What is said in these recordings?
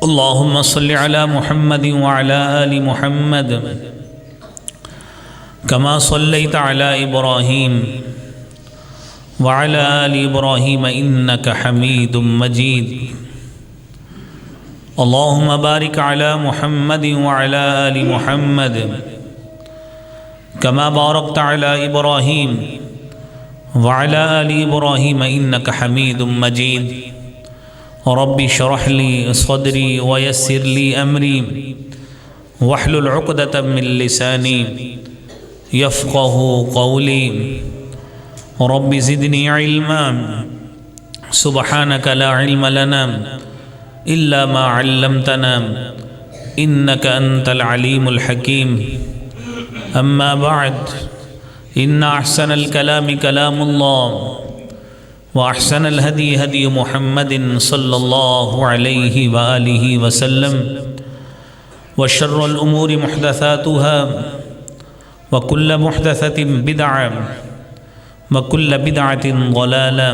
اللهم صل على محمد وعلى آل محمد كما صليت على إبراهيم وعلى آل إبراهيم إنك حميد مجيد اللهم بارك على محمد وعلى آل محمد كما باركت على إبراهيم وعلى آل إبراهيم إنك حميد مجيد رب اشرح لي صدري ويسر لي أمري واحلل عقدة من لساني يفقه قولي رب زدني علما سبحانك لا علم لنا إلا ما علمتنا إنك أنت العليم الحكيم أما بعد إن أحسن الكلام كلام الله وأحسن الهدي هدي محمد صلى الله عليه وآله وسلم وشر الأمور محدثاتها وكل محدثة بدعة وكل بدعة ضلالة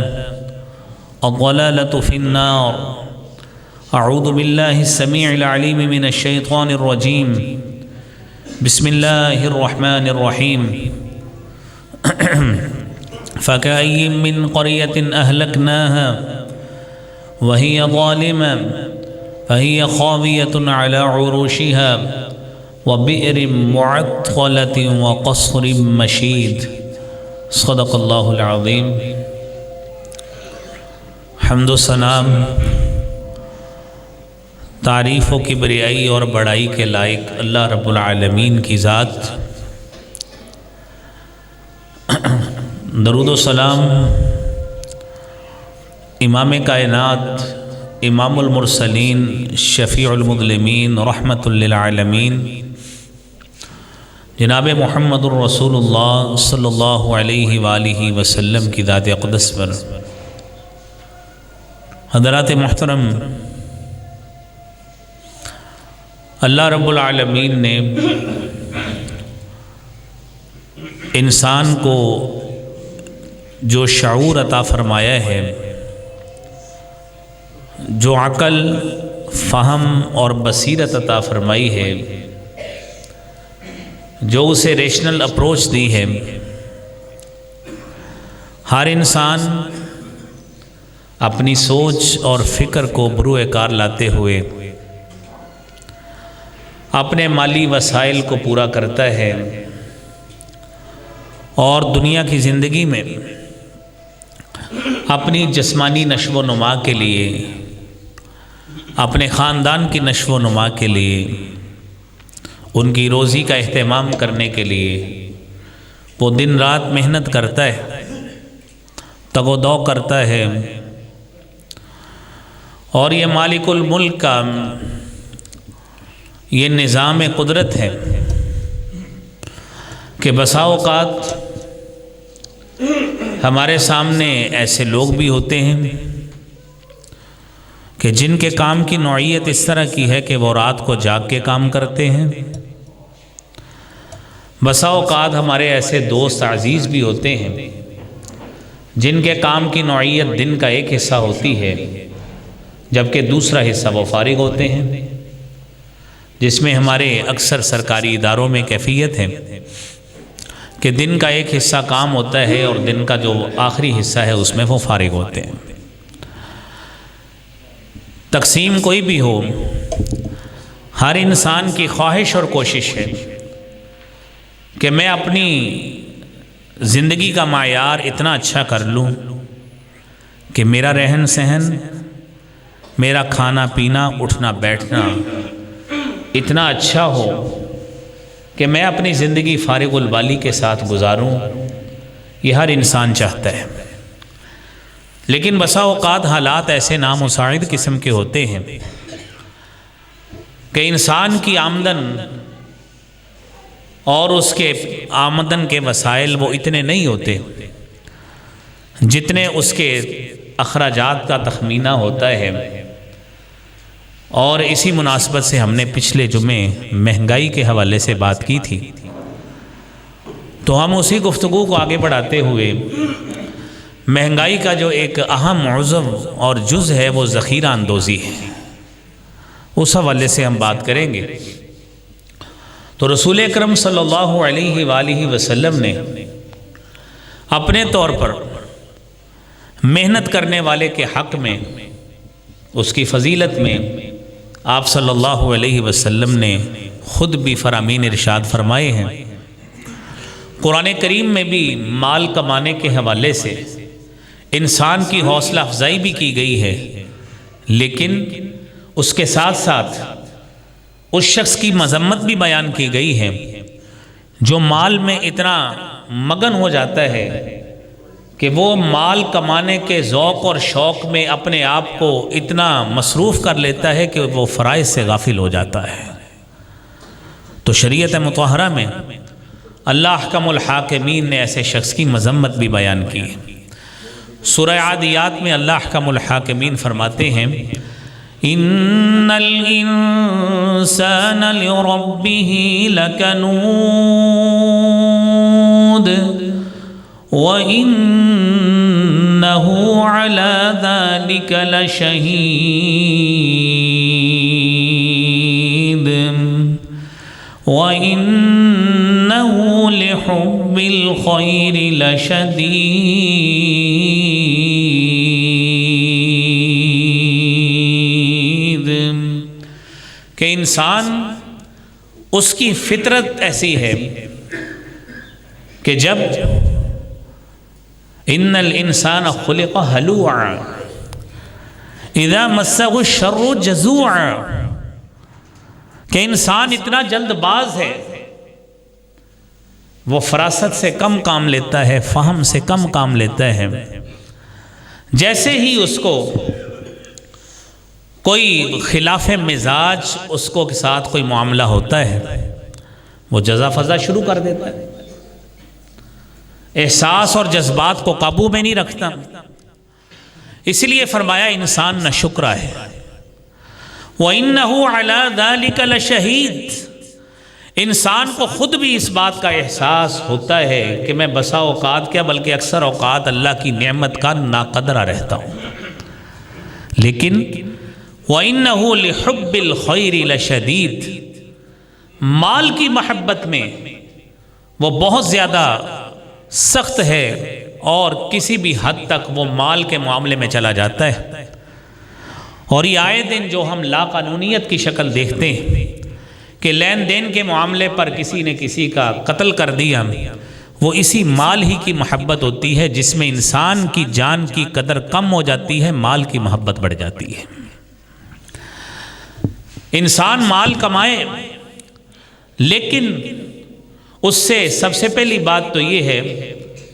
الضلالة في النار أعوذ بالله السميع العليم من الشيطان الرجيم بسم الله الرحمن الرحيم فكأي من قرية أهلكناها وهي ظالمة فهي خاوية على عروشها وبئر معطلة وقصر مشيد صدق الله العظيم حمد و ثنا تعریف و کبریائی اور بڑائی کے لائق اللہ رب العالمین کی ذات، درود و سلام امام کائنات امام المرسلین شفیع المظلمین رحمت للعالمین جناب محمد الرسول اللہ صلی اللہ علیہ وآلہ وسلم کی ذات اقدس پر۔ حضرات محترم، اللہ رب العالمین نے انسان کو جو شعور عطا فرمایا ہے، جو عقل، فہم اور بصیرت عطا فرمائی ہے، جو اسے ریشنل اپروچ دی ہے، ہر انسان اپنی سوچ اور فکر کو بروئے کار لاتے ہوئے اپنے مالی وسائل کو پورا کرتا ہے اور دنیا کی زندگی میں اپنی جسمانی نشو و نما کے لیے، اپنے خاندان کی نشو و نما کے لیے، ان کی روزی کا اہتمام کرنے کے لیے وہ دن رات محنت کرتا ہے، تگ و دو کرتا ہے، اور یہ مالک الملک کا یہ نظام قدرت ہے کہ بسا اوقات ہمارے سامنے ایسے لوگ بھی ہوتے ہیں کہ جن کے کام کی نوعیت اس طرح کی ہے کہ وہ رات کو جاگ کے کام کرتے ہیں۔ بسا اوقات ہمارے ایسے دوست عزیز بھی ہوتے ہیں جن کے کام کی نوعیت دن کا ایک حصہ ہوتی ہے جبکہ دوسرا حصہ وہ فارغ ہوتے ہیں، جس میں ہمارے اکثر سرکاری اداروں میں کیفیت ہے کہ دن کا ایک حصہ کام ہوتا ہے اور دن کا جو آخری حصہ ہے اس میں وہ فارغ ہوتے ہیں۔ تقسیم کوئی بھی ہو، ہر انسان کی خواہش اور کوشش ہے کہ میں اپنی زندگی کا معیار اتنا اچھا کر لوں کہ میرا رہن سہن، میرا کھانا پینا، اٹھنا بیٹھنا اتنا اچھا ہو کہ میں اپنی زندگی فارغ البالی کے ساتھ گزاروں۔ یہ ہر انسان چاہتا ہے، لیکن بسا اوقات حالات ایسے نامساعد قسم کے ہوتے ہیں کہ انسان کی آمدن اور اس کے آمدن کے وسائل وہ اتنے نہیں ہوتے جتنے اس کے اخراجات کا تخمینہ ہوتا ہے، اور اسی مناسبت سے ہم نے پچھلے جمعے مہنگائی کے حوالے سے بات کی تھی، تو ہم اسی گفتگو کو آگے بڑھاتے ہوئے مہنگائی کا جو ایک اہم عضو اور جز ہے وہ ذخیرہ اندوزی ہے، اس حوالے سے ہم بات کریں گے۔ تو رسول اکرم صلی اللہ علیہ وآلہ وسلم نے اپنے طور پر محنت کرنے والے کے حق میں، اس کی فضیلت میں آپ صلی اللہ علیہ وسلم نے خود بھی فرامین ارشاد فرمائے ہیں۔ قرآن کریم میں بھی مال کمانے کے حوالے سے انسان کی حوصلہ افزائی بھی کی گئی ہے، لیکن اس کے ساتھ ساتھ اس شخص کی مذمت بھی بیان کی گئی ہے جو مال میں اتنا مگن ہو جاتا ہے کہ وہ مال کمانے کے ذوق اور شوق میں اپنے آپ کو اتنا مصروف کر لیتا ہے کہ وہ فرائض سے غافل ہو جاتا ہے۔ تو شریعت مطہرہ میں اللہ احکم الحاکمین نے ایسے شخص کی مذمت بھی بیان کی۔ سورہ عادیات میں اللہ احکم الحاکمین فرماتے ہیں ان الانسان لربه لکنود وَإِنَّهُ عَلَى ذَلِكَ لَشَهِيدٌ وَإِنَّهُ لِحُبِّ الْخَيْرِ لَشَدِيدٌ۔ کہ انسان، اس کی فطرت ایسی ہے کہ جب ان الانسان خلق ہلوعا اذا مسہ الشر جزوعا، کہ انسان اتنا جلد باز ہے، وہ فراست سے کم کام لیتا ہے، فہم سے کم کام لیتا ہے۔ جیسے ہی اس کو کوئی خلاف مزاج اس کو کے ساتھ کوئی معاملہ ہوتا ہے، وہ جزا فضا شروع کر دیتا ہے، احساس اور جذبات کو قابو میں نہیں رکھتا۔ اس لیے فرمایا انسان ناشکرا ہے۔ وَإِنَّهُ عَلَى ذَلِكَ لَشَهِيدٌ، انسان کو خود بھی اس بات کا احساس ہوتا ہے کہ میں بسا اوقات کیا بلکہ اکثر اوقات اللہ کی نعمت کا ناقدرہ رہتا ہوں، لیکن وَإِنَّهُ لِحُبِّ الْخَيْرِ لَشَدِيدٌ، مال کی محبت میں وہ بہت زیادہ سخت ہے اور کسی بھی حد تک وہ مال کے معاملے میں چلا جاتا ہے۔ اور یہ آئے دن جو ہم لا قانونیت کی شکل دیکھتے ہیں کہ لین دین کے معاملے پر کسی نے کسی کا قتل کر دیا، وہ اسی مال ہی کی محبت ہوتی ہے جس میں انسان کی جان کی قدر کم ہو جاتی ہے، مال کی محبت بڑھ جاتی ہے۔ انسان مال کمائے، لیکن اس سے سب سے پہلی بات تو یہ ہے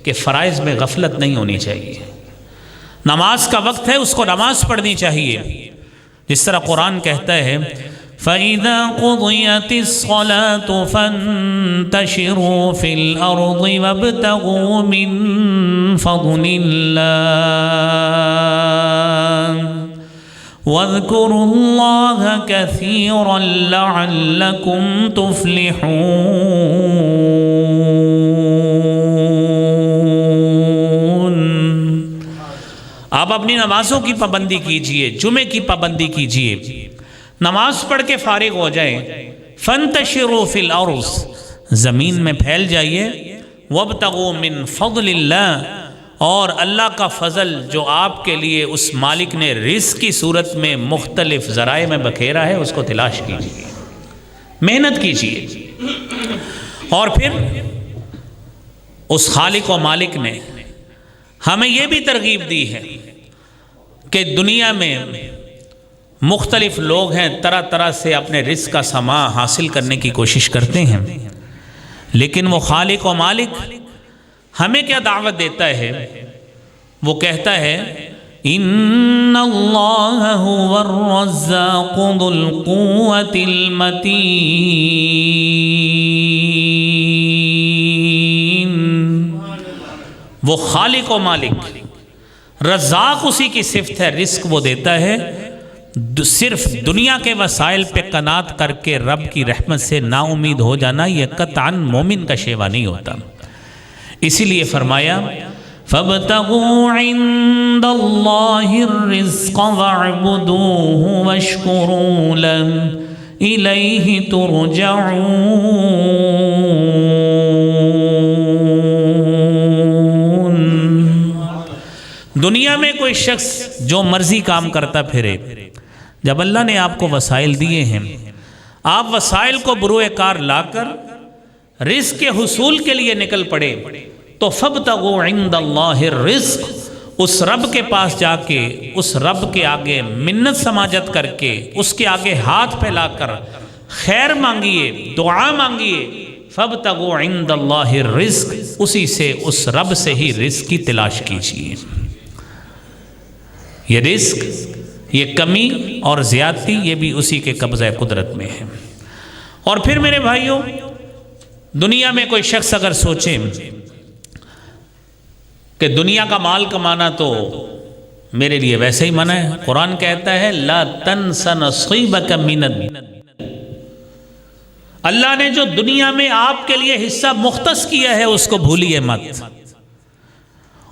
کہ فرائض میں غفلت نہیں ہونی چاہیے۔ نماز کا وقت ہے، اس کو نماز پڑھنی چاہیے، جس طرح قرآن کہتا ہے فَإِذَا قُضِيَتِ الصَّلَاةُ فَانتَشِرُوا فِي الْأَرْضِ وَابْتَغُوا مِن فَضْلِ اللَّهِ وَاذْكُرُوا اللَّهَ كَثِيرًا لَعَلَّكُمْ تُفْلِحُونَ۔ آپ اپنی نمازوں کی پابندی کیجئے، جمعے کی پابندی کیجئے، نماز پڑھ کے فارغ ہو جائیں۔ فَانْتَشِرُوا فِي الْأَرْضِ، زمین میں پھیل جائیے، وَابْتَغُوا مِن فَضْلِ اللَّهِ، اور اللہ کا فضل جو آپ کے لیے اس مالک نے رزق کی صورت میں مختلف ذرائع میں بکھیرا ہے، اس کو تلاش کیجئے، محنت کیجئے۔ اور پھر اس خالق و مالک نے ہمیں یہ بھی ترغیب دی ہے کہ دنیا میں مختلف لوگ ہیں، طرح طرح سے اپنے رزق کا سما حاصل کرنے کی کوشش کرتے ہیں، لیکن وہ خالق و مالک ہمیں کیا دعوت دیتا ہے؟ وہ کہتا ہے ان اللہ هو الرزاق ذو القوة المتین، وہ خالق و مالک رزاق اسی کی صفت ہے، رزق وہ دیتا ہے، صرف دنیا کے وسائل پہ قناعت کر کے رب کی رحمت سے نا امید ہو جانا یہ قطعاً مومن کا شیوا نہیں ہوتا۔ اسی لیے فرمایا فابتغوا عند اللہ الرزق واعبدوہ واشکروا لہ الیہ ترجعون۔ دنیا میں کوئی شخص جو مرضی کام کرتا پھرے، جب اللہ نے آپ کو وسائل دیے ہیں، آپ وسائل کو بروئے کار لا کر رزق کے حصول کے لیے نکل پڑے، تو فابتغوا عند اللہ الرزق، اس رب کے پاس جا کے، اس رب کے آگے منت سماجت کر کے، اس کے آگے ہاتھ پھیلا کر خیر مانگیے، دعا مانگیے۔ فابتغوا عند اللہ الرزق، اسی سے، اس رب سے ہی رزق کی تلاش کیجیے۔ یہ رزق، یہ کمی اور زیادتی، یہ بھی اسی کے قبضہ قدرت میں ہے۔ اور پھر میرے بھائیوں، دنیا میں کوئی شخص اگر سوچے کہ دنیا کا مال کمانا تو میرے لیے ویسے ہی منع ہے، قرآن کہتا ہے لا تنس نصیبک من الدنیا، اللہ نے جو دنیا میں آپ کے لیے حصہ مختص کیا ہے اس کو بھولیے مت،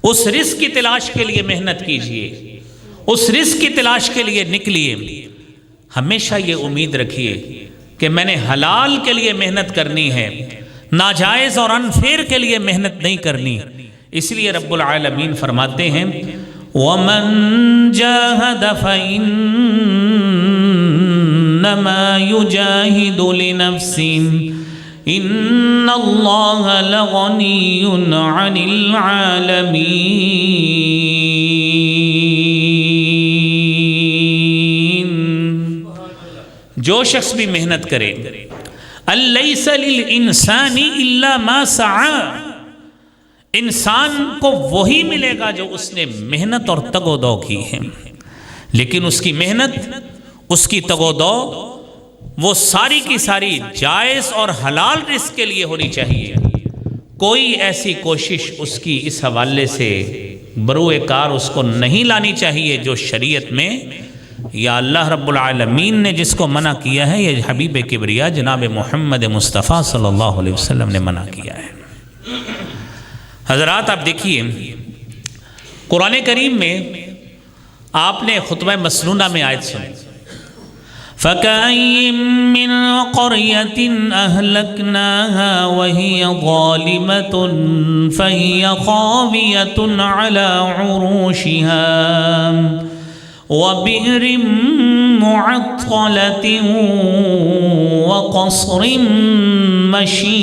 اس رزق کی تلاش کے لیے محنت کیجئے، اس رزق کی تلاش کے لیے نکلیے۔ ہمیشہ یہ امید رکھیے کہ میں نے حلال کے لیے محنت کرنی ہے، ناجائز اور انفیر کے لیے محنت نہیں کرنی۔ اس لیے رب العالمین فرماتے ہیں وَمَن جَاهَدَ فَإِنَّمَا يُجَاهِدُ لِنَفْسِهِ إِنَّ اللَّهَ لَغَنِيٌّ عَنِ الْعَالَمِينَ۔ جو شخص بھی محنت کرے، لَيْسَ لِلْإِنسَانِ إِلَّا مَا سَعَى، انسان کو وہی ملے گا جو اس نے محنت اور تگ و دو کی ہے، لیکن اس کی محنت، اس کی تگ و دو، وہ ساری کی ساری جائز اور حلال رزق کے لیے ہونی چاہیے۔ کوئی ایسی کوشش اس کی اس حوالے سے بروئے کار اس کو نہیں لانی چاہیے جو شریعت میں یا اللہ رب العالمین نے جس کو منع کیا ہے، یا حبیب کبریا جناب محمد مصطفیٰ صلی اللہ علیہ وسلم نے منع کیا ہے۔ حضرات، آپ دیکھیے قرآن کریم میں آپ نے خطبہ مسنونہ میں آیت سنی فَكَأَيِّن مِّن قَرْيَةٍ أَهْلَكْنَاهَا وَهِيَ ظَالِمَةٌ فَهِيَ خَاوِيَةٌ عَلَى عُرُوشِهَا وَبِئْرٍ مُّعَطَّلَةٍ وَقَصْرٍ مَّشِيدٍ۔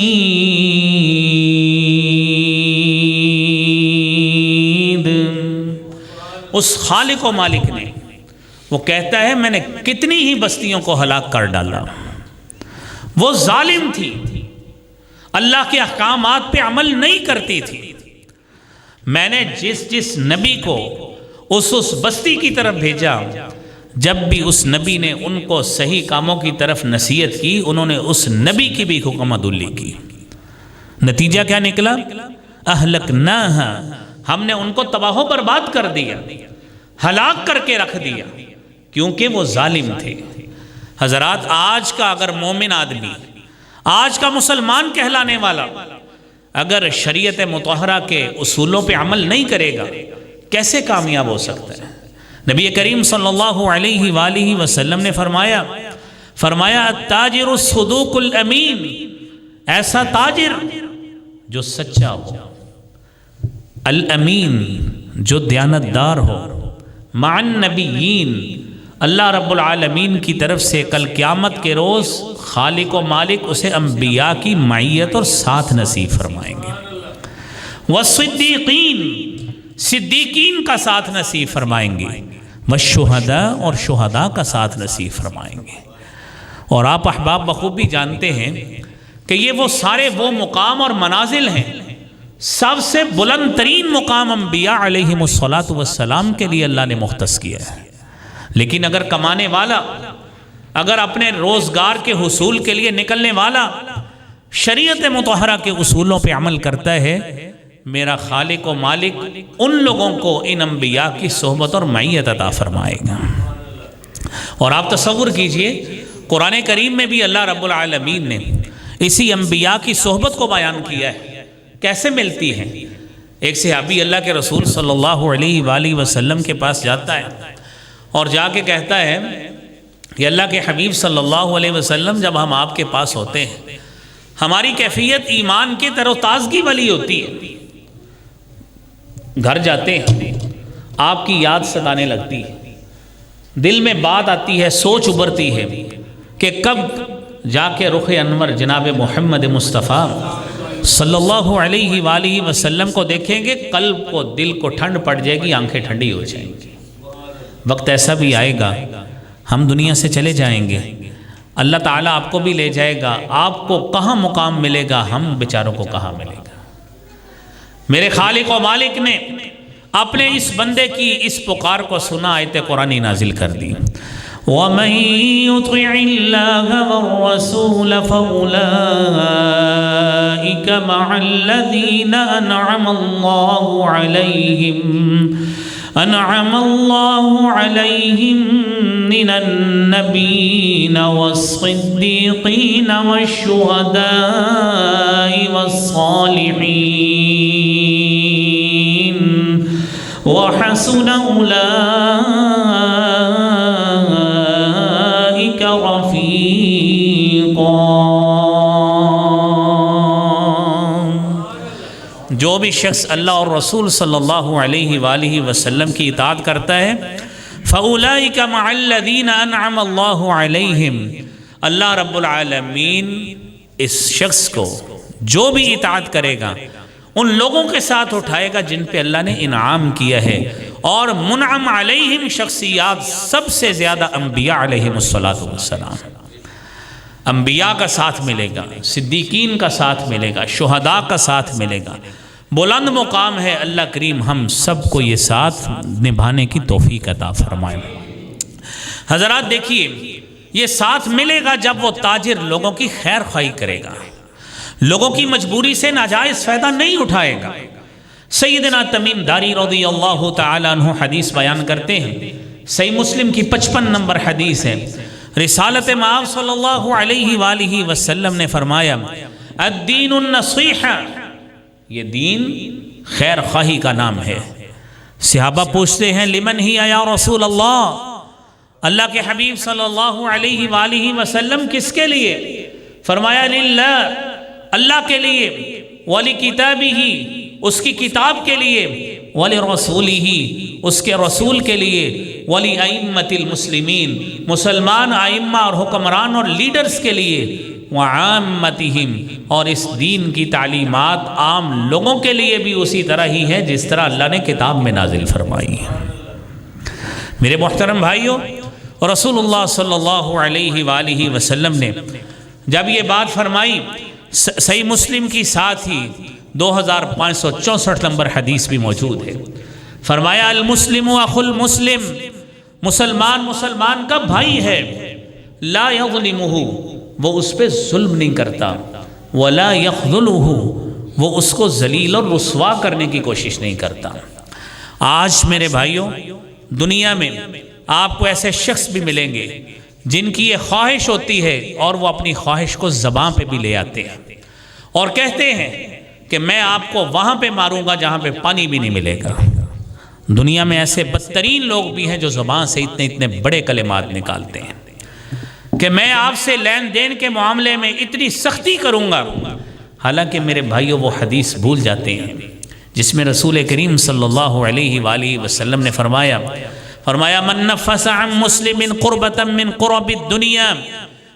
اس خالق و مالک نے، وہ کہتا ہے میں نے کتنی ہی بستیوں کو ہلاک کر ڈالا، وہ ظالم تھی، اللہ کے احکامات پہ عمل نہیں کرتی تھی، میں نے جس نبی کو اس بستی کی طرف بھیجا، جب بھی اس نبی نے ان کو صحیح کاموں کی طرف نصیحت کی، انہوں نے اس نبی کی بھی حکم عدولی کی۔ نتیجہ کیا نکلا؟ اہلکناہا، ہم نے ان کو تباہ و برباد کر دیا، ہلاک کر کے رکھ دیا، کیونکہ وہ ظالم تھے۔ حضرات، آج کا اگر مومن آدمی، آج کا مسلمان کہلانے والا اگر شریعت مطہرہ کے اصولوں پہ عمل نہیں کرے گا، کیسے کامیاب ہو سکتا ہے؟ نبی کریم صلی اللہ علیہ وآلہ وسلم نے فرمایا التاجر الصدوق الامین، ایسا تاجر جو سچا ہو، الامین جو دیانتدار ہو، مع النبیین، اللہ رب العالمین کی طرف سے کل قیامت کے روز خالق و مالک اسے انبیاء کی معیت اور ساتھ نصیب فرمائیں گے، والصدیقین، صدیقین کا ساتھ نصیب فرمائیں گے، والشہداء، اور شہداء کا ساتھ نصیب فرمائیں گے۔ اور آپ احباب بخوبی جانتے ہیں کہ یہ وہ سارے وہ مقام اور منازل ہیں، سب سے بلند ترین مقام انبیاء علیہم السلام کے لیے اللہ نے مختص کیا ہے۔ لیکن اگر کمانے والا، اگر اپنے روزگار کے حصول کے لیے نکلنے والا شریعت مطہرہ کے اصولوں پہ عمل کرتا ہے، میرا خالق و مالک ان لوگوں کو ان انبیاء کی صحبت اور معیت عطا فرمائے گا۔ اور آپ تصور کیجئے، قرآن کریم میں بھی اللہ رب العالمین نے اسی انبیاء کی صحبت کو بیان کیا ہے، کیسے ملتی ہیں؟ ایک صحابی اللہ کے رسول صلی اللہ علیہ وآلہ وسلم کے پاس جاتا ہے اور جا کے کہتا ہے کہ اللہ کے حبیب صلی اللہ علیہ وسلم، جب ہم آپ کے پاس ہوتے ہیں ہماری کیفیت ایمان کی تر و تازگی والی ہوتی ہے، گھر جاتے ہیں آپ کی یاد ستانے لگتی ہے، دل میں بات آتی ہے، سوچ ابھرتی ہے کہ کب جا کے رخ انور جناب محمد مصطفیٰ صلی اللہ علیہ وآلہ وسلم کو دیکھیں گے، قلب کو، دل کو ٹھنڈ پڑ جائے گی، آنکھیں ٹھنڈی ہو جائیں گی۔ وقت ایسا بھی آئے گا ہم دنیا سے چلے جائیں گے، اللہ تعالیٰ آپ کو بھی لے جائے گا، آپ کو کہاں مقام ملے گا، ہم بیچاروں کو کہاں ملے گا۔ میرے خالق و مالک نے اپنے اس بندے کی اس پکار کو سنا، آیت قرآنی نازل کر دی، وَمَن يُطِعِ اللَّهَ وَالرَّسُولَ فَأُولَئِكَ مَعَ الَّذِينَ أَنْعَمَ اللَّهُ عَلَيْهِمْ مِنَ النَّبِيِّينَ وَالصِّدِّيقِينَ وَالشُّهَدَاءِ وَالصَّالِحِينَ وَحَسُنَ أُولَئِكَ رَفِيقًا۔ جو بھی شخص اللہ اور رسول صلی اللہ علیہ وآلہ وسلم کی اطاعت کرتا ہے، فَأُولَئِكَ مَعَ الَّذِينَ أَنْعَمَ اللَّهُ عَلَيْهِمْ، اللہ رب العالمین اس شخص کو جو بھی اطاعت کرے گا ان لوگوں کے ساتھ اٹھائے گا جن پہ اللہ نے انعام کیا ہے، اور منعم علیہم شخصیات سب سے زیادہ انبیاء علیہم السلام، انبیاء کا ساتھ ملے گا، صدیقین کا ساتھ ملے گا، شہداء کا ساتھ ملے گا، بلند مقام ہے۔ اللہ کریم ہم سب کو یہ ساتھ نبھانے کی توفیق عطا فرمائے۔ حضرات دیکھیے، یہ ساتھ ملے گا جب وہ تاجر لوگوں کی خیر خواہی کرے گا، لوگوں کی مجبوری سے ناجائز فائدہ نہیں اٹھائے گا۔ سیدنا تمیم داری رضی اللہ تعالیٰ عنہ حدیث بیان کرتے ہیں، صحیح مسلم کی 55 نمبر حدیث ہے، رسالت مآب صلی اللہ علیہ وآلہ وسلم نے فرمایا، الدین النصیحہ، یہ دین خیر خواہی کا نام ہے۔ صحابہ پوچھتے ہیں، لمن ہی یا رسول اللہ، اللہ کے حبیب صلی اللہ علیہ وآلہ وسلم کس کے لیے؟ فرمایا للہ، اللہ کے لیے، ولی کتابی ہی، اس کی کتاب کے لیے، ولی رسولی ہی، اس کے رسول کے لیے، ولی ائمۃ المسلمین، مسلمان ائمہ اور حکمران اور لیڈرز کے لیے، وعامتہم، اور اس دین کی تعلیمات عام لوگوں کے لیے بھی اسی طرح ہی ہے جس طرح اللہ نے کتاب میں نازل فرمائی ہے۔ میرے محترم بھائیوں، رسول اللہ صلی اللہ علیہ وآلہ وسلم نے جب یہ بات فرمائی، صحیح مسلم کی ساتھ ہی 2564 نمبر حدیث بھی موجود ہے، فرمایا المسلم اخو المسلم، مسلمان کا بھائی ہے، لا یظلمہ، وہ اس پہ ظلم نہیں کرتا، ولا یخذلہ، وہ اس کو ذلیل اور رسوا کرنے کی کوشش نہیں کرتا۔ آج میرے بھائیوں دنیا میں آپ کو ایسے شخص بھی ملیں گے جن کی یہ خواہش ہوتی ہے اور وہ اپنی خواہش کو زبان پہ بھی لے آتے ہیں اور کہتے ہیں کہ میں آپ کو وہاں پہ ماروں گا جہاں پہ پانی بھی نہیں ملے گا۔ دنیا میں ایسے بدترین لوگ بھی ہیں جو زبان سے اتنے بڑے کلمات نکالتے ہیں کہ میں آپ سے لین دین کے معاملے میں اتنی سختی کروں گا، حالانکہ میرے بھائیوں وہ حدیث بھول جاتے ہیں جس میں رسول کریم صلی اللہ علیہ وآلہ وسلم نے فرمایا من نفس عن مسلم قربة من قرب الدنیا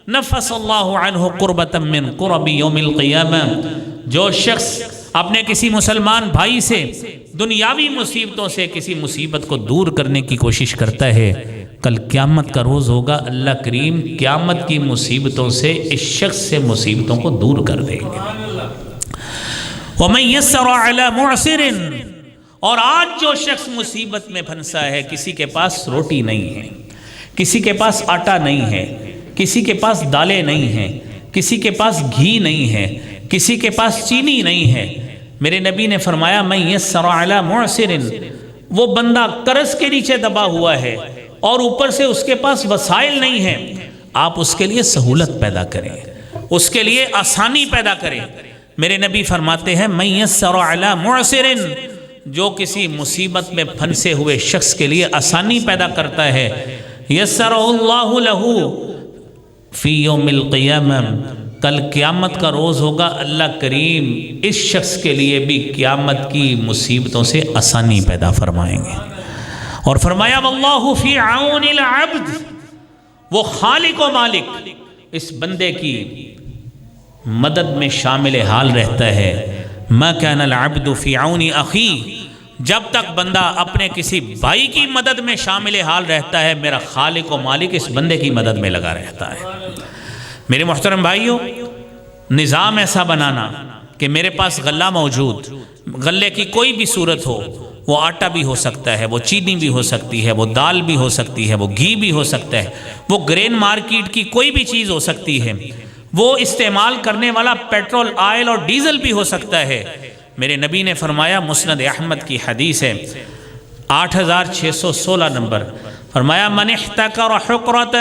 نفس اللہ عنہ قربة من قرب یوم القیامہ، جو شخص اپنے کسی مسلمان بھائی سے دنیاوی مصیبتوں سے کسی مصیبت کو دور کرنے کی کوشش کرتا ہے، کل قیامت کا روز ہوگا، اللہ کریم قیامت کی مصیبتوں سے اس شخص سے مصیبتوں کو دور کر دیں گے۔ وَمَن يَسَّرَ عَلَى مُعْسِرٍ، اور آج جو شخص مصیبت میں پھنسا ہے، کسی کے پاس روٹی نہیں ہے، کسی کے پاس آٹا نہیں ہے، کسی کے پاس دالیں نہیں ہیں، کسی کے پاس گھی نہیں ہے، کسی کے پاس چینی نہیں ہے، میرے نبی نے فرمایا مَن يَسَّرَ عَلَى مُعْسِرٍ، وہ بندہ قرض کے نیچے دبا ہوا ہے اور اوپر سے اس کے پاس وسائل نہیں ہیں، آپ اس کے لیے سہولت پیدا کریں، اس کے لیے آسانی پیدا کریں۔ میرے نبی فرماتے ہیں مَن يَسَّرَ عَلَى مُعْسِرٍ، جو کسی مصیبت میں پھنسے ہوئے شخص کے لیے آسانی پیدا کرتا ہے، یسرہ اللہ لہ فی یوم القیامہ، کل قیامت کا روز ہوگا، اللہ کریم اس شخص کے لیے بھی قیامت کی مصیبتوں سے آسانی پیدا فرمائیں گے۔ اور فرمایا واللہ فی عون العبد، وہ خالق و مالک اس بندے کی مدد میں شامل حال رہتا ہے۔ ما کان العبد فی عون اخی، جب تک بندہ اپنے کسی بھائی کی مدد میں شامل حال رہتا ہے، میرا خالق و مالک اس بندے کی مدد میں لگا رہتا ہے۔ میرے محترم بھائیوں، نظام ایسا بنانا کہ میرے پاس غلہ موجود، غلے کی کوئی بھی صورت ہو، وہ آٹا بھی ہو سکتا ہے، وہ چینی بھی ہو سکتی ہے، وہ دال بھی ہو سکتی ہے، وہ گھی بھی ہو سکتا ہے، وہ گرین مارکیٹ کی کوئی بھی چیز ہو سکتی ہے، وہ استعمال کرنے والا پیٹرول، آئل اور ڈیزل بھی ہو سکتا ہے۔ میرے نبی نے فرمایا، مسند احمد کی حدیث ہے 8616 نمبر، فرمایا من احتکر حقرۃ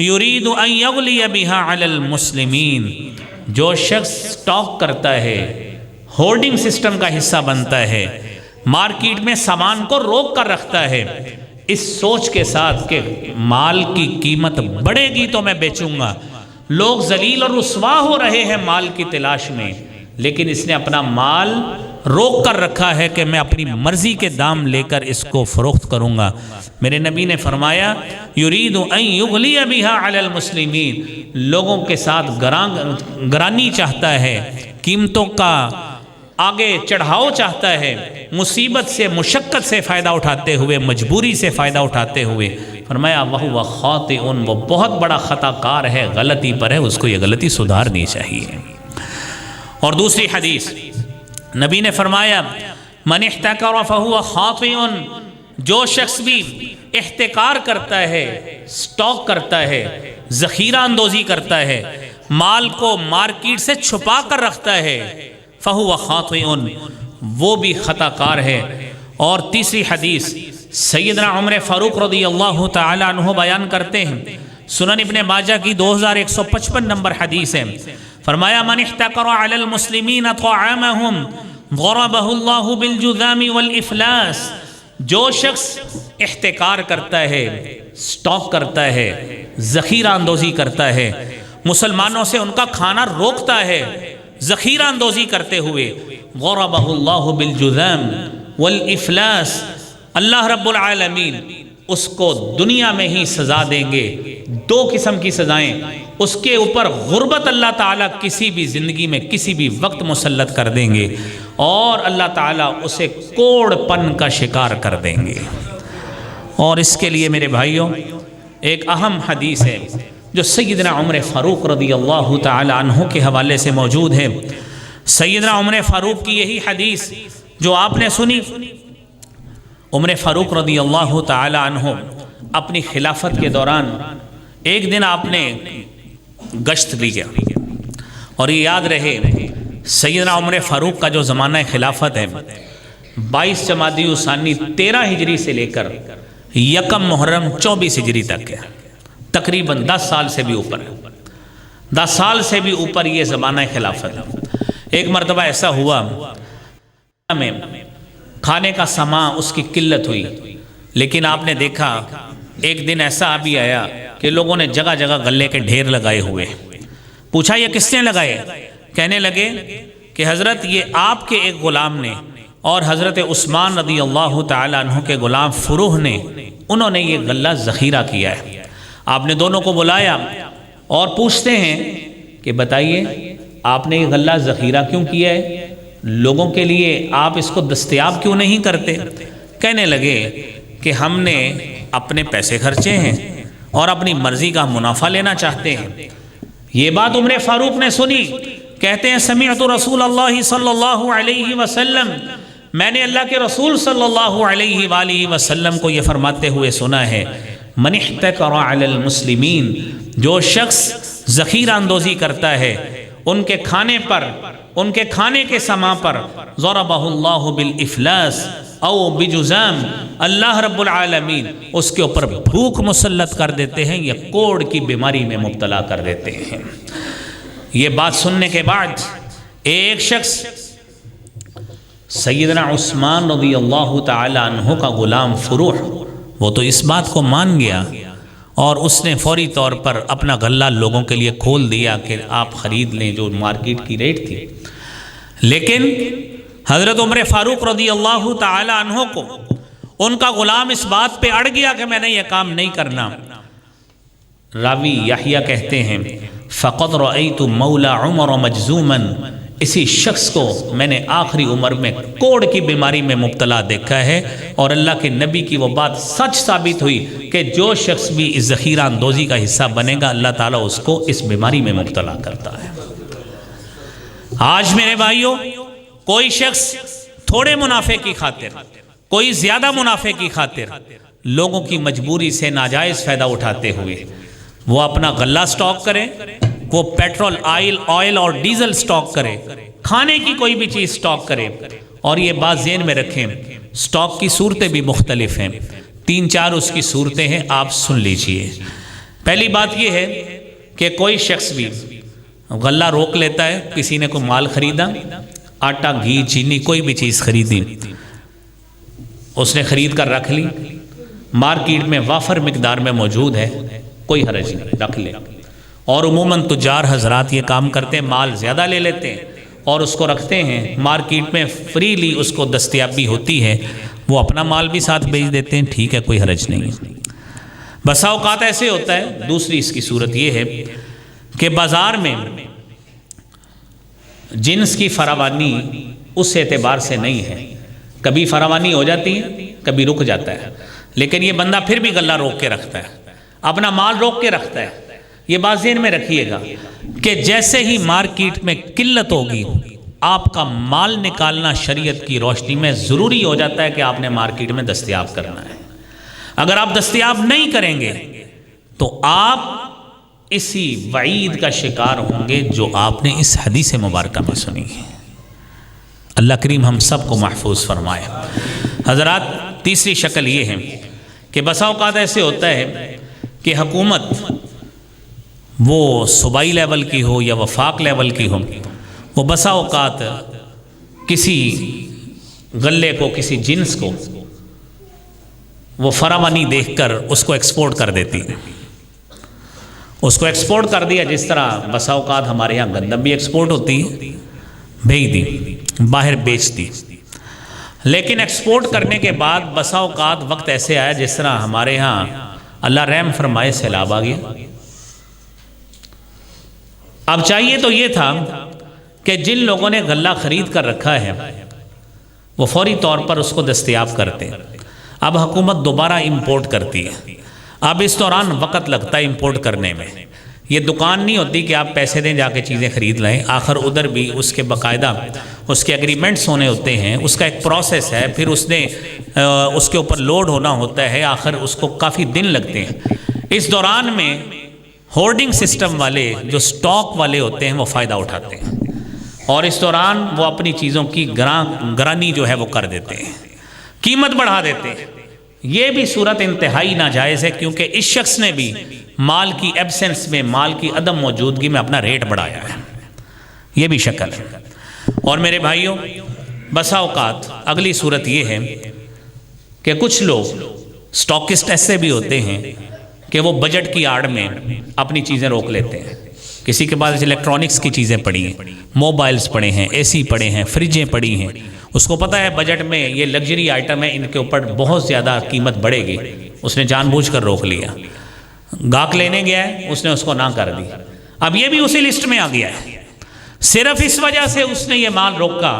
یرید ان یغلی بها علی المسلمین، جو شخص سٹاک کرتا ہے، ہولڈنگ سسٹم کا حصہ بنتا ہے، مارکیٹ میں سامان کو روک کر رکھتا ہے اس سوچ کے ساتھ کہ مال کی قیمت بڑھے گی تو میں بیچوں گا، لوگ ذلیل اور رسوا ہو رہے ہیں مال کی تلاش میں، لیکن اس نے اپنا مال روک کر رکھا ہے کہ میں اپنی مرضی کے دام لے کر اس کو فروخت کروں گا۔ میرے نبی نے فرمایا یرید ان یغلی بها علی المسلمین، لوگوں کے ساتھ گرانی چاہتا ہے، قیمتوں کا آگے چڑھاؤ چاہتا ہے، مصیبت سے، مشقت سے فائدہ اٹھاتے ہوئے، مجبوری سے فائدہ اٹھاتے ہوئے، فرمایا وَهُوَ خَاطِئٌ، وہ بہت بڑا خطا کار ہے، غلطی پر ہے، اس کو یہ غلطی سدھارنی چاہیے۔ اور دوسری حدیث نبی نے فرمایا من احتکر فہو خاطئ، جو شخص بھی احتکار کرتا ہے، سٹاک کرتا ہے، ذخیرہ اندوزی کرتا ہے، مال کو مارکیٹ سے چھپا کر رکھتا ہے، فہو خاطئ، وہ بھی خطا کار ہے۔ اور تیسری حدیث سیدنا عمر فاروق رضی اللہ تعالی عنہ بیان کرتے ہیں، سنن ابن ماجہ کی 2155 نمبر حدیث ہے، فرمایا من احتکر علی المسلمین طعامہم ضربہ اللہ بالجذام والافلاس، جو شخص احتکار کرتا ہے، سٹاک کرتا ہے، ذخیرہ اندوزی کرتا ہے، مسلمانوں سے ان کا کھانا روکتا ہے ذخیرہ اندوزی کرتے ہوئے، ضربہ اللہ بالجذام والافلاس، اللہ رب العالمین اس کو دنیا میں ہی سزا دیں گے، دو قسم کی سزائیں، اس کے اوپر غربت اللہ تعالیٰ کسی بھی زندگی میں کسی بھی وقت مسلط کر دیں گے، اور اللہ تعالیٰ اسے کوڑ پن کا شکار کر دیں گے۔ اور اس کے لیے میرے بھائیوں ایک اہم حدیث ہے جو سیدنا عمر فاروق رضی اللہ تعالی عنہ کے حوالے سے موجود ہے۔ سیدنا عمر فاروق کی یہی حدیث جو آپ نے سنی، عمر فاروق رضی اللہ تعالی عنہ اپنی خلافت کے دوران ایک دن آپ نے گشت لیا، اور یہ یاد رہے سیدنا عمر فاروق کا جو زمانہ خلافت ہے 22 جمادی الثانی 13 ہجری سے لے کر 1 محرم 24 ہجری تک ہے، تقریباً 10 سال سے بھی اوپر ہے، 10 سال سے بھی اوپر یہ زمانہ خلافت ہے۔ ایک مرتبہ ایسا ہوا میں کھانے کا سامان اس کی قلت ہوئی، لیکن آپ نے دیکھا ایک دن ایسا بھی آیا کہ لوگوں نے جگہ جگہ غلے کے ڈھیر لگائے ہوئے، پوچھا یہ کس نے لگائے؟ کہنے لگے کہ حضرت یہ آپ کے ایک غلام نے اور حضرت عثمان رضی اللہ تعالی عنہ کے غلام فروح نے، انہوں نے یہ غلہ ذخیرہ کیا ہے۔ آپ نے دونوں کو بلایا اور پوچھتے ہیں کہ بتائیے آپ نے یہ غلہ ذخیرہ کیوں کیا ہے، لوگوں کے لیے آپ اس کو دستیاب کیوں نہیں کرتے؟ کہنے لگے کہ ہم نے اپنے پیسے خرچے ہیں اور اپنی مرضی کا منافع لینا چاہتے ہیں۔ یہ بات عمر فاروق نے سنی، کہتے ہیں سمعت رسول اللہ صلی اللہ علیہ وسلم، میں نے اللہ کے رسول صلی اللہ علیہ وآلہ وسلم کو یہ فرماتے ہوئے سنا ہے، من احتکر علی المسلمین، جو شخص ذخیرہ اندوزی کرتا ہے ان کے کھانے پر، ان کے کھانے کے سامان پر، ضربہ اللہ بالافلاس او بجزام، اللہ رب العالمین اس کے اوپر بھوک مسلط کر دیتے ہیں یا کوڑ کی بیماری میں مبتلا کر دیتے ہیں۔ یہ بات سننے کے بعد ایک شخص سیدنا عثمان رضی اللہ تعالی عنہ کا غلام فروح وہ تو اس بات کو مان گیا اور اس نے فوری طور پر اپنا غلہ لوگوں کے لیے کھول دیا کہ آپ خرید لیں جو مارکیٹ کی ریٹ تھی. لیکن حضرت عمر فاروق رضی اللہ تعالی عنہ کو ان کا غلام اس بات پہ اڑ گیا کہ میں نے یہ کام نہیں کرنا. راوی یحییٰ کہتے ہیں فقد رأیت مولا عمر مجزوما، اسی شخص کو میں نے آخری عمر میں کوڑ کی بیماری میں مبتلا دیکھا ہے، اور اللہ کے نبی کی وہ بات سچ ثابت ہوئی کہ جو شخص بھی اس ذخیرہ اندوزی کا حصہ بنے گا اللہ تعالیٰ اس کو اس بیماری میں مبتلا کرتا ہے. آج میرے بھائیوں کوئی شخص تھوڑے منافع کی خاطر، کوئی زیادہ منافع کی خاطر لوگوں کی مجبوری سے ناجائز فائدہ اٹھاتے ہوئے وہ اپنا غلہ سٹاک کرے، وہ پیٹرول آئل اور ڈیزل سٹاک کرے، کھانے کی کوئی بھی چیز سٹاک کرے. اور یہ بات ذہن میں رکھیں سٹاک کی صورتیں بھی مختلف ہیں، 3-4 اس کی صورتیں ہیں، آپ سن لیجئے. پہلی بات یہ ہے کہ کوئی شخص بھی غلہ روک لیتا ہے، کسی نے کوئی مال خریدا، آٹا گھی چینی کوئی بھی چیز خریدی، اس نے خرید کر رکھ لی، مارکیٹ میں وافر مقدار میں موجود ہے، کوئی حرج نہیں، رکھ لے. اور عموماً تجار حضرات یہ کام کرتے ہیں، مال زیادہ لے لیتے ہیں اور اس کو رکھتے ہیں، مارکیٹ میں فریلی اس کو دستیابی ہوتی ہے، وہ اپنا مال بھی ساتھ بیچ دیتے ہیں، ٹھیک ہے کوئی حرج نہیں. بسا اوقات ایسے ہوتا ہے. دوسری اس کی صورت یہ ہے کہ بازار میں جنس کی فراوانی اس اعتبار سے نہیں ہے، کبھی فراوانی ہو جاتی ہے کبھی رک جاتا ہے، لیکن یہ بندہ پھر بھی غلہ روک کے رکھتا ہے، اپنا مال روک کے رکھتا ہے. یہ بات ذہن میں رکھیے گا کہ جیسے ہی مارکیٹ میں قلت ہوگی آپ کا مال نکالنا شریعت کی روشنی میں ضروری ہو جاتا ہے کہ آپ نے مارکیٹ میں دستیاب کرنا ہے. اگر آپ دستیاب نہیں کریں گے تو آپ اسی وعید کا شکار ہوں گے جو آپ نے اس حدیث مبارکہ میں سنی ہے. اللہ کریم ہم سب کو محفوظ فرمائے. حضرات تیسری شکل یہ ہے کہ بسا اوقات ایسے ہوتا ہے کہ حکومت وہ صوبائی لیول کی ہو یا وفاق لیول کی ہو، وہ بسا اوقات کسی غلے کو، کسی جنس کو وہ فراوانی دیکھ کر اس کو ایکسپورٹ کر دیتی ہے. اس کو ایکسپورٹ کر دیا، جس طرح بسا اوقات ہمارے ہاں گندم بھی ایکسپورٹ ہوتی ہے، بھیج دی باہر بیچ دی. لیکن ایکسپورٹ کرنے کے بعد بسا اوقات وقت ایسے آیا جس طرح ہمارے ہاں اللہ رحم فرمائے سیلاب آ گیا. اب چاہیے تو یہ تھا کہ جن لوگوں نے غلہ خرید کر رکھا ہے وہ فوری طور پر اس کو دستیاب کرتے. اب حکومت دوبارہ امپورٹ کرتی ہے. اب اس دوران وقت لگتا ہے امپورٹ کرنے میں. یہ دکان نہیں ہوتی کہ آپ پیسے دیں جا کے چیزیں خرید لائیں، آخر ادھر بھی اس کے باقاعدہ اس کے ایگریمنٹس ہونے ہوتے ہیں، اس کا ایک پروسیس ہے، پھر اس نے اس کے اوپر لوڈ ہونا ہوتا ہے، آخر اس کو کافی دن لگتے ہیں. اس دوران میں ہورڈنگ سسٹم والے جو سٹاک والے ہوتے ہیں وہ فائدہ اٹھاتے ہیں اور اس دوران وہ اپنی چیزوں کی گرانی جو ہے وہ کر دیتے ہیں، قیمت بڑھا دیتے ہیں. یہ بھی صورت انتہائی ناجائز ہے کیونکہ اس شخص نے بھی مال کی ایبسنس میں، مال کی عدم موجودگی میں اپنا ریٹ بڑھایا ہے. یہ بھی شکل ہے. اور میرے بھائیوں بسا اوقات اگلی صورت یہ ہے کہ کچھ لوگ سٹاکسٹ ایسے بھی ہوتے ہیں کہ وہ بجٹ کی آڑ میں اپنی چیزیں روک لیتے ہیں. کسی کے پاس الیکٹرانکس کی چیزیں پڑی ہیں، موبائلز پڑے ہیں، اے سی پڑے ہیں، فریجیں پڑی ہیں، اس کو پتہ ہے بجٹ میں یہ لگژری آئٹم ہے، ان کے اوپر بہت زیادہ قیمت بڑھے گی، اس نے جان بوجھ کر روک لیا. گاہک لینے گیا ہے، اس نے اس کو نہ کر دی. اب یہ بھی اسی لسٹ میں آ گیا ہے. صرف اس وجہ سے اس نے یہ مال روکا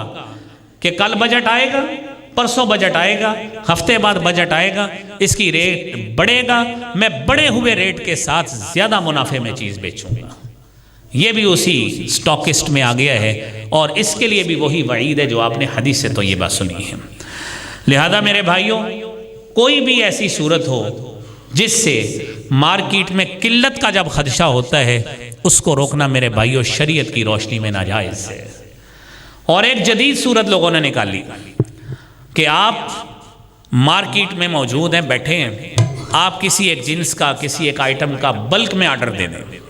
کہ کل بجٹ آئے گا، پرسوں بجٹ آئے گا، ہفتے بعد بجٹ آئے گا، اس کی ریٹ بڑھے گا، میں بڑے ہوئے ریٹ کے ساتھ زیادہ منافع میں چیز بیچوں گا. یہ بھی اسی سٹاکسٹ میں آ گیا ہے اور اس کے لیے بھی وہی وعید ہے جو آپ نے حدیث سے تو یہ بات سنی ہے. لہذا میرے بھائیوں کوئی بھی ایسی صورت ہو جس سے مارکیٹ میں قلت کا جب خدشہ ہوتا ہے اس کو روکنا میرے بھائیوں شریعت کی روشنی میں ناجائز ہے. اور ایک جدید صورت لوگوں نے نکالی کہ آپ مارکیٹ میں موجود ہیں، بیٹھے ہیں، آپ کسی ایک جنس کا، کسی ایک آئٹم کا بلک میں آرڈر دے دیں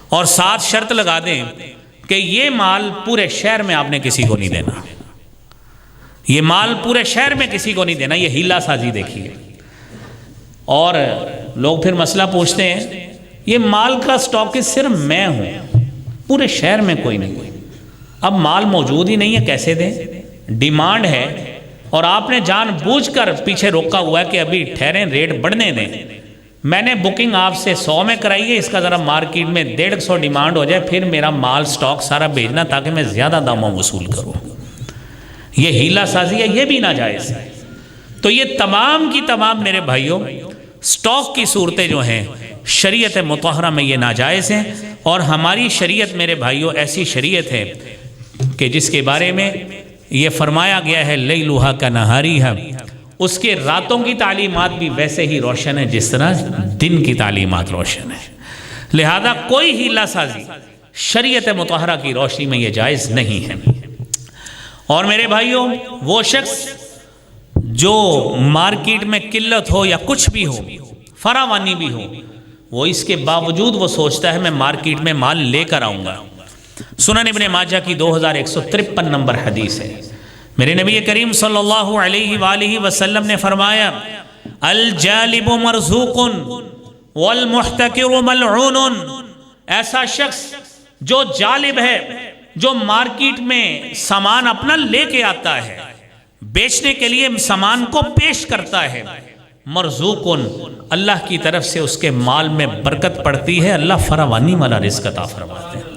اور ساتھ شرط لگا دیں کہ یہ مال پورے شہر میں آپ نے کسی کو نہیں دینا. یہ مال پورے شہر میں کسی کو نہیں دینا، یہ ہیلا سازی دیکھیے۔ اور لوگ پھر مسئلہ پوچھتے ہیں یہ مال کا اسٹاکسٹ صرف میں ہوں، پورے شہر میں کوئی نہیں، اب مال موجود ہی نہیں ہے کیسے دیں؟ ڈیمانڈ ہے اور آپ نے جان بوجھ کر پیچھے روکا ہوا ہے کہ ابھی ٹھہریں، ریٹ بڑھنے دیں، میں نے بکنگ آپ سے 100 میں کرائی ہے، اس کا ذرا مارکیٹ میں 150 ڈیمانڈ ہو جائے، پھر میرا مال سٹاک سارا بھیجنا تاکہ میں زیادہ داموں وصول کروں۔ یہ ہیلا سازی ہے، یہ بھی ناجائز ہے۔ تو یہ تمام کی تمام میرے بھائیوں سٹاک کی صورتیں جو ہیں شریعت مطہرہ میں یہ ناجائز ہیں، اور ہماری شریعت میرے بھائیوں ایسی شریعت ہے کہ جس کے بارے میں یہ فرمایا گیا ہے لیلھا کنہاریھا، اس کے راتوں کی تعلیمات بھی ویسے ہی روشن ہے جس طرح دن کی تعلیمات روشن ہے، لہذا کوئی ہیلا سازی شریعت مطہرہ کی روشنی میں یہ جائز نہیں ہے۔ اور میرے بھائیوں وہ شخص جو مارکیٹ میں قلت ہو یا کچھ بھی ہو، فراوانی بھی ہو، وہ اس کے باوجود وہ سوچتا ہے میں مارکیٹ میں مال لے کر آؤں گا۔ سنن ابن ماجہ کی 2153 نمبر حدیث ہے، میرے نبی کریم صلی اللہ علیہ وآلہ وسلم نے فرمایا الجالب مرزوق والمحتکر ملعون، ایسا شخص جو جالب ہے، جو مارکیٹ میں سامان اپنا لے کے آتا ہے، بیچنے کے لیے سامان کو پیش کرتا ہے، مرزوق، اللہ کی طرف سے اس کے مال میں برکت پڑتی ہے، اللہ فراوانی والا رزق عطا فرماتے ہیں۔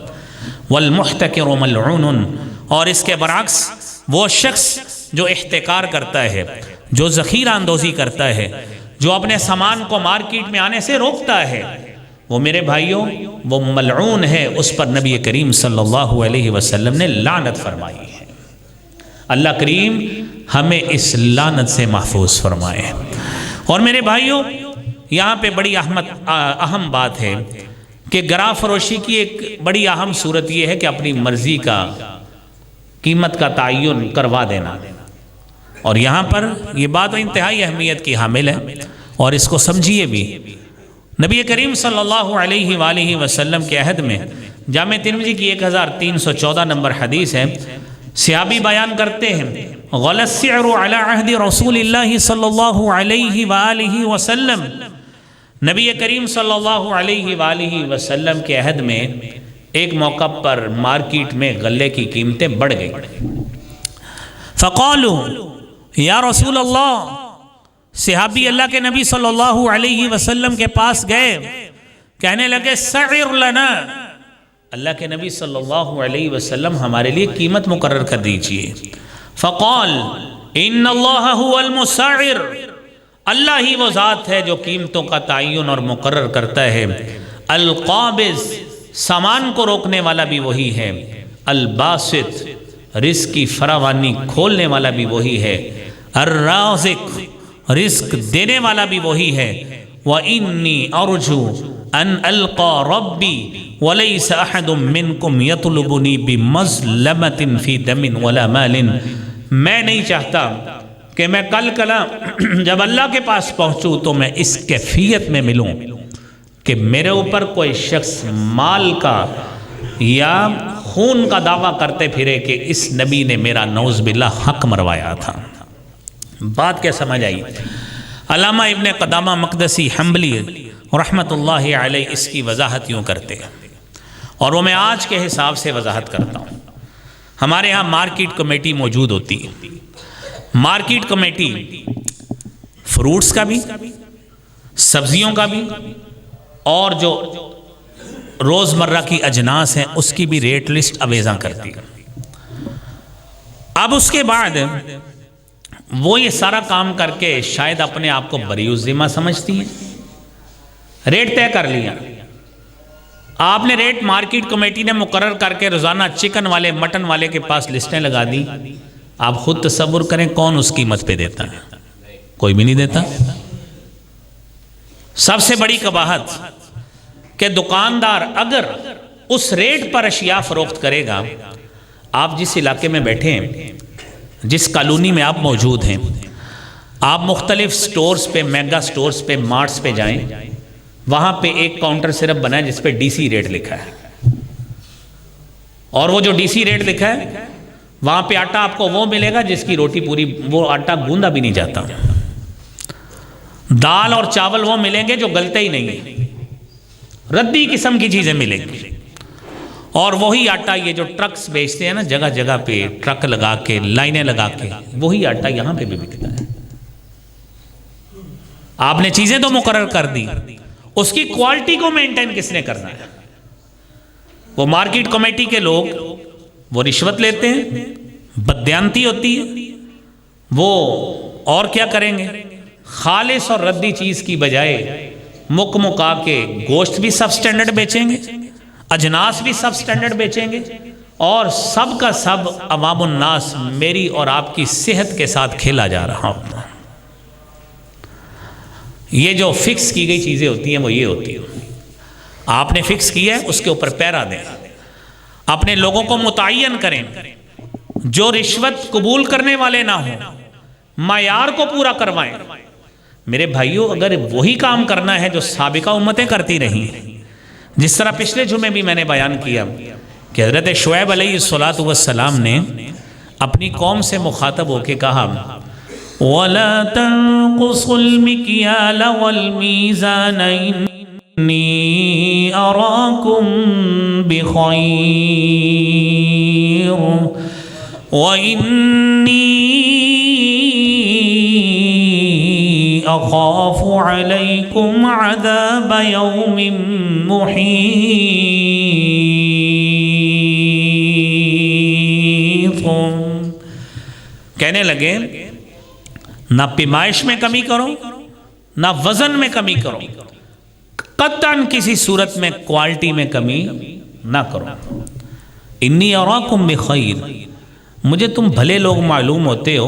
والمحتکر ملعون، اور اس کے برعکس وہ شخص جو احتکار کرتا ہے، جو ذخیرہ اندوزی کرتا ہے، جو اپنے سامان کو مارکیٹ میں آنے سے روکتا ہے، وہ میرے بھائیوں وہ ملعون ہے، اس پر نبی کریم صلی اللہ علیہ وسلم نے لعنت فرمائی ہے۔ اللہ کریم ہمیں اس لعنت سے محفوظ فرمائے۔ اور میرے بھائیوں یہاں پہ بڑی اہم بات ہے کہ گراں فروشی کی ایک بڑی اہم صورت یہ ہے کہ اپنی مرضی کا قیمت کا تعین کروا دینا، اور یہاں پر یہ بات انتہائی اہمیت کی حامل ہے، اور اس کو سمجھیے بھی۔ نبی کریم صلی اللہ علیہ وآلہ وسلم کے عہد میں جامع ترمذی کی 1314 نمبر حدیث ہے، صحابی بیان کرتے ہیں غلی السعر علی عہد رسول اللہ صلی اللہ علیہ وآلہ وسلم، نبی کریم صلی اللہ علیہ وآلہ وسلم کے عہد میں ایک موقع پر مارکیٹ میں غلے کی قیمتیں بڑھ گئیں۔ فقالوا یا رسول اللہ، صحابی اللہ کے نبی صلی اللہ علیہ وسلم کے پاس گئے، کہنے لگے سعر لنا، اللہ کے نبی صلی اللہ علیہ وسلم ہمارے لیے قیمت مقرر کر دیجئے۔ فقال ان اللہ هو المسعر، اللہ ہی وہ ذات ہے جو قیمتوں کا تعین اور مقرر کرتا ہے، القابض، سامان کو روکنے والا بھی وہی ہے، الباسط، رزق کی فراوانی کھولنے والا بھی وہی ہے، الرازق، رزق دینے والا بھی وہی ہے، وَإِنِّي أَرْجُو أَنْ أَلْقَى رَبِّي وَلَيْسَ أَحَدٌ مِّنْكُمْ يَطْلُبُنِي بِمَظْلَمَةٍ فِي دَمٍ وَلَا مَالٍ، میں نہیں چاہتا کہ میں کل کلا جب اللہ کے پاس پہنچوں تو میں اس کیفیت میں ملوں کہ میرے اوپر کوئی شخص مال کا یا خون کا دعویٰ کرتے پھرے کہ اس نبی نے میرا نعوذ باللہ حق مروایا تھا۔ بات کیا سمجھ آئی؟ علامہ ابن قدامہ مقدسی حنبلی رحمت اللہ علیہ اس کی وضاحت یوں کرتے ہیں، اور وہ میں آج کے حساب سے وضاحت کرتا ہوں۔ ہمارے ہاں مارکیٹ کمیٹی موجود ہوتی ہے، مارکیٹ کمیٹی فروٹس کا بھی، سبزیوں کا بھی، اور جو روزمرہ کی اجناس ہیں اس کی بھی ریٹ لسٹ اویزاں کرتی ہے۔ اب اس کے بعد وہ یہ سارا کام کر کے شاید اپنے آپ کو بری الذمہ سمجھتی ہیں، ریٹ طے کر لیا، آپ نے ریٹ مارکیٹ کمیٹی نے مقرر کر کے روزانہ چکن والے مٹن والے کے پاس لسٹیں لگا دی، آپ خود تصور کریں کون اس قیمت پہ دیتا ہے؟ کوئی بھی نہیں دیتا۔ سب سے بڑی قباحت کہ دکاندار اگر اس ریٹ پر اشیاء فروخت کرے گا، آپ جس علاقے میں بیٹھے ہیں، جس کالونی میں آپ موجود ہیں، آپ مختلف سٹورز پہ، میگا سٹورز پہ، مارٹس پہ جائیں، وہاں پہ ایک کاؤنٹر صرف بنا ہے جس پہ ڈی سی ریٹ لکھا ہے، اور وہ جو ڈی سی ریٹ لکھا ہے وہاں پہ آٹا آپ کو وہ ملے گا جس کی روٹی پوری، وہ آٹا گوندا بھی نہیں جاتا۔ دال اور چاول وہ ملیں گے جو گلتے ہی نہیں ہیں، ردی قسم کی چیزیں ملیں گی۔ اور وہی آٹا یہ جو ٹرکس بیچتے ہیں نا جگہ جگہ پہ ٹرک لگا کے لائنیں لگا کے، وہی آٹا یہاں پہ بھی بکتا ہے۔ آپ نے چیزیں تو مقرر کر دی، اس کی کوالٹی کو مینٹین کس نے کرنا ہے؟ وہ مارکیٹ کمیٹی کے لوگ، وہ رشوت لیتے ہیں، بددیانتی ہوتی ہے، وہ اور کیا کریں گے؟ خالص اور ردی چیز کی بجائے مک مکا کے گوشت بھی سب سٹینڈرڈ بیچیں گے، اجناس بھی سب سٹینڈرڈ بیچیں گے، اور سب کا سب عوام الناس میری اور آپ کی صحت کے ساتھ کھیلا جا رہا ہوتا ہے۔ یہ جو فکس کی گئی چیزیں ہوتی ہیں وہ یہ ہوتی ہیں، آپ نے فکس کیا ہے، اس کے اوپر پیرا دیں، اپنے لوگوں کو متعین کریں، جو رشوت قبول کرنے والے نہ ہوں، معیار کو پورا کروائیں۔ میرے بھائیوں، اگر وہی کام کرنا ہے جو سابقہ امتیں کرتی رہیں، جس طرح پچھلے جمعے بھی میں نے بیان کیا کہ حضرت شعیب علیہ السلام نے اپنی قوم سے مخاطب ہو کے کہا وَلَا تَنْقُصُوا الْمِكْيَالَ وَالْمِيزَانَ إِنِّي أَرَاكُمْ بِخَيْرٍ وَإِنِّي أَخَافُ عَلَيْكُمْ عَذَابَ يَوْمٍ مُحِيطٍ۔ کہنے لگے نہ پیمائش میں کمی کرو، نہ وزن میں کمی کرو، قطعاً کسی صورت میں کوالٹی میں کمی نہ کرو۔ انی اراکم بخیر، مجھے تم بھلے لوگ معلوم ہوتے ہو،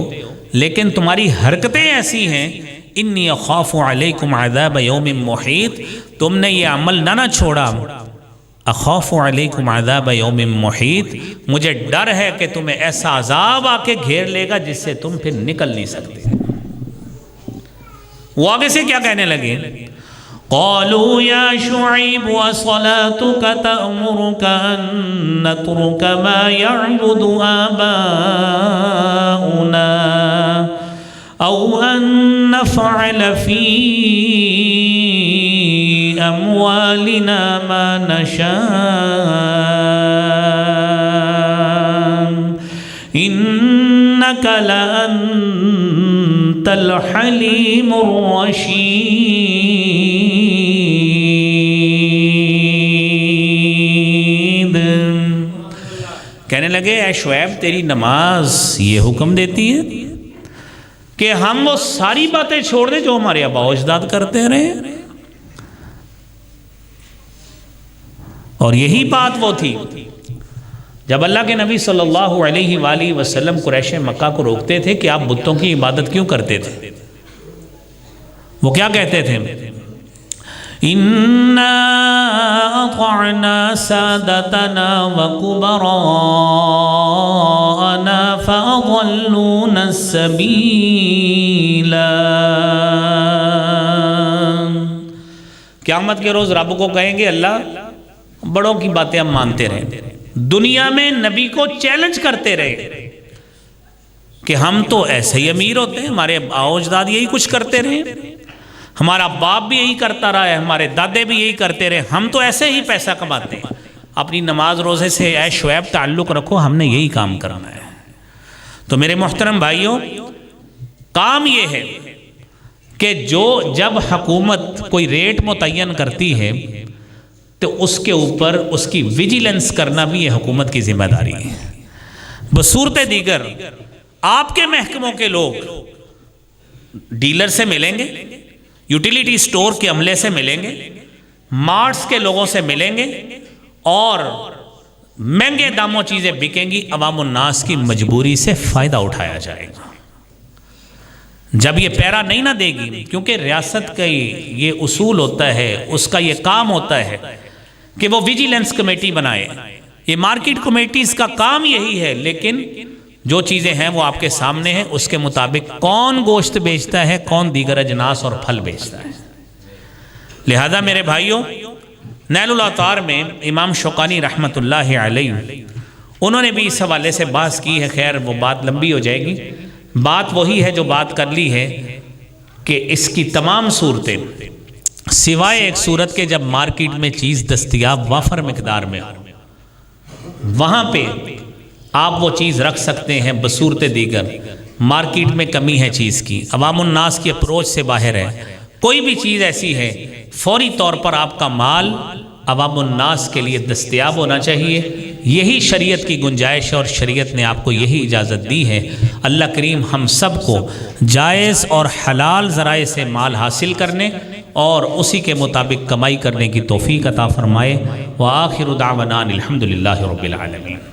لیکن تمہاری حرکتیں ایسی ہیں، انی اخاف علیکم عذاب یوم محیط، تم نے یہ عمل نہ چھوڑا، اخاف علیکم عذاب یوم محیط، مجھے ڈر ہے کہ تمہیں ایسا عذاب آ کے گھیر لے گا جس سے تم پھر نکل نہیں سکتے۔ وہ آگے سے کیا کہنے لگے؟ قالوا یا شعیب وصلاتك تأمرك ان نترك ما يعبد آباؤنا او ان نفعل في اموالنا ما نشاء انك لأنت الحلیم الرشید۔ کہنے لگے اے شعیب، تیری نماز یہ حکم دیتی ہے کہ ہم وہ ساری باتیں چھوڑ دیں جو ہمارے آباء و اجداد کرتے رہے، اور یہی بات وہ تھی جب اللہ کے نبی صلی اللہ علیہ وآلہ وسلم قریش مکہ کو روکتے تھے کہ آپ بتوں کی عبادت کیوں کرتے تھے، وہ کیا کہتے تھے؟ اِنَّا أَطَعْنَا سَادَتَنَا وَكُبَرَاءَنَا فَأَضَلُّونَا السَّبِيلَ۔ قیامت کے روز رب کو کہیں گے اللہ بڑوں کی باتیں ہم مانتے رہے، دنیا میں نبی کو چیلنج کرتے رہے کہ ہم تو ایسے ہی امیر ہوتے ہیں، ہمارے اجداد یہی کچھ کرتے رہے، ہمارا باپ بھی یہی کرتا رہا ہے، ہمارے دادے بھی یہی کرتے رہے، ہم تو ایسے ہی پیسہ کماتے ہیں۔ اپنی نماز روزے سے اے شعیب تعلق رکھو، ہم نے یہی کام کرنا ہے۔ تو میرے محترم بھائیوں، کام یہ ہے کہ جب حکومت کوئی ریٹ متعین کرتی ہے تو اس کے اوپر اس کی ویجیلنس کرنا بھی یہ حکومت کی ذمہ داری ہے۔ بصورت دیگر آپ کے محکموں کے لوگ ڈیلر سے ملیں گے، یوٹیلیٹی سٹور کے عملے سے ملیں گے، مارٹس کے لوگوں سے ملیں گے، اور مہنگے داموں چیزیں بکیں گی، عوام الناس کی مجبوری سے فائدہ اٹھایا جائے گا۔ جب یہ پیرا نہیں نہ دے گی، کیونکہ ریاست کا یہ اصول ہوتا ہے، اس کا یہ کام ہوتا ہے کہ وہ ویجیلنس کمیٹی بنائے، یہ مارکیٹ کمیٹیز کا کام یہی ہے، لیکن جو چیزیں ہیں وہ آپ کے سامنے ہیں، اس کے مطابق کون گوشت بیچتا ہے، کون دیگر اجناس اور پھل بیچتا ہے۔ لہذا میرے بھائیوں، نیل الاوطار میں امام شوکانی رحمت اللہ علیہ انہوں نے بھی اس حوالے سے بحث کی ہے، خیر وہ بات لمبی ہو جائے گی۔ بات وہی ہے جو بات کر لی ہے کہ اس کی تمام صورتیں سوائے ایک صورت کے جب مارکیٹ میں چیز دستیاب وافر مقدار میں وہاں پہ آپ وہ چیز رکھ سکتے ہیں بصورت دیگر۔ مارکیٹ میں کمی ہے چیز کی، عوام الناس کی اپروچ سے باہر ہے، کوئی بھی چیز ایسی ہے فوری طور پر آپ کا مال عوام الناس کے لیے دستیاب ہونا چاہیے، یہی شریعت کی گنجائش ہے اور شریعت نے آپ کو یہی اجازت دی ہے۔ اللہ کریم ہم سب کو جائز اور حلال ذرائع سے مال حاصل کرنے اور اسی کے مطابق کمائی کرنے کی توفیق عطا فرمائے۔ وآخر دعوانا الحمدللہ رب العالمین۔